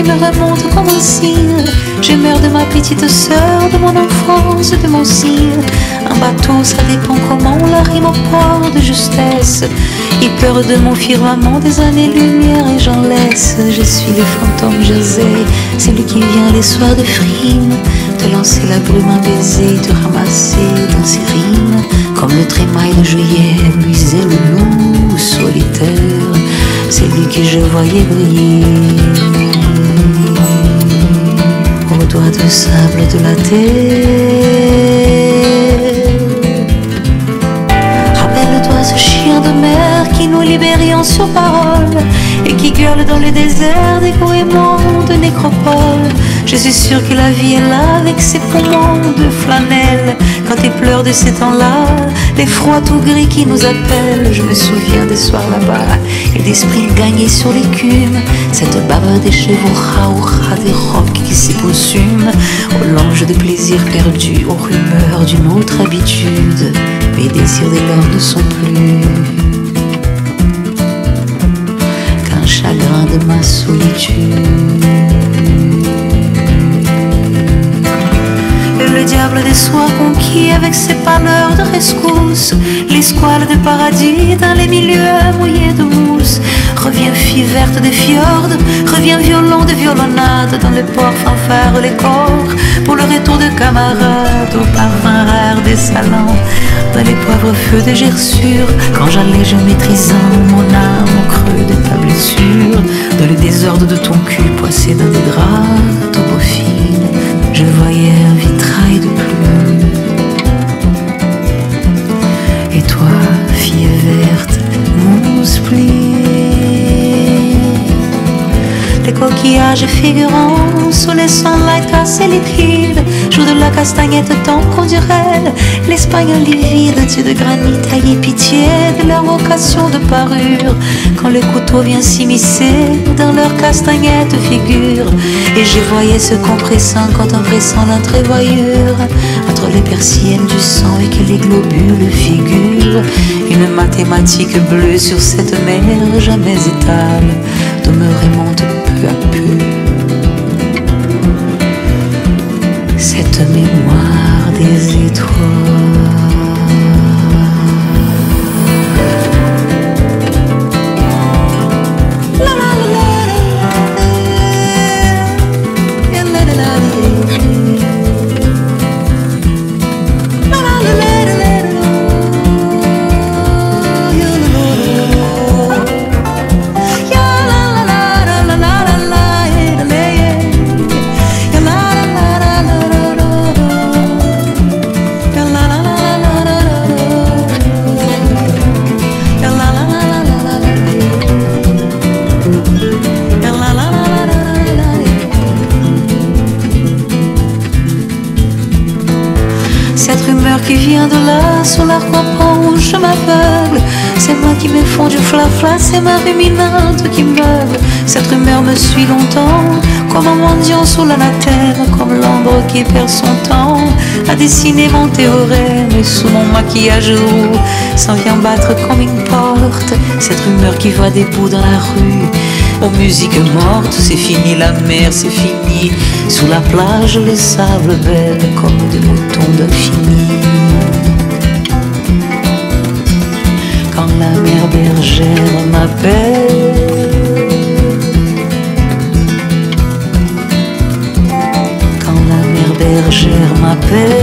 me remonte comme un cire. Je meurs de ma petite sœur, de mon enfance, de mon cire. Un bateau, ça dépend comment on la rime au port de justesse. Il pleure de mon firmament des années-lumière et j'en laisse. Je suis le fantôme José, celui qui vient les soirs de frime, te lancer la brume un baiser, te ramasser dans ses rimes. Comme le trémail de juillet, luisait le loup solitaire, c'est lui que je voyais briller aux doigts de sable de la terre. Rappelle-toi ce chien de mer qui nous libérions sur parole et qui gueule dans le désert des goémons de nécropole. Je suis sûre que la vie est là avec ses poumons de flanelle. Quand il pleure de ces temps-là, les froids tout gris qui nous appellent. Je me souviens des soirs là-bas et des sprints gagnés sur l'écume. Cette bave des chevaux raoura, des rocs qui s'époussument aux langes de plaisir perdus, aux rumeurs d'une autre habitude. Mes désirs dès lors ne sont plus qu'un chagrin de ma solitude. Le diable des soirs conquis avec ses pâleurs de rescousse, les squales de paradis dans les milieux mouillés de mousse. Reviens fille verte des fjords, reviens violon de violonnade dans les ports fanfares les corps, pour le retour de camarades au parfum rare des salons, dans les pauvres feux de gerçures, quand j'allège maîtrisant mon âme au creux de ta blessure, dans le désordre de ton cul poissé dans des draps topophiles. Je voyais un vitrail de plumes. Et toi, fille verte, mon spleen. Les coquillages figurants sous les sunlight cassés liquides jouent de la castagnette tant qu'on dirait l'Espagne livide, dieu de granit taillé pitié de leur vocation de parure. Quand le couteau vient s'immiscer dans leur castagnette figure, et je voyais ce compressant quand en pressant l'entrevoyure entre les persiennes du sang et que les globules figurent une mathématique bleue sur cette mer jamais étale d'où me remonte peu à peu cette mémoire des étoiles. Cette rumeur qui vient de là, sur l'arc-en-pan où je m'aveugle, c'est moi qui me fond du flafla, c'est ma ruminante qui meuble. Cette rumeur me suit longtemps, comme un mendiant sous l'anathème, comme l'ombre qui perd son temps à dessiner mon théorème. Et sous mon maquillage roux, s'en vient battre comme une porte cette rumeur qui va debout dans la rue. Aux musiques mortes, c'est fini la mer, c'est fini. Sous la plage, les sables belles comme des moutons d'infini. Quand la mère bergère m'appelle, quand la mère bergère m'appelle,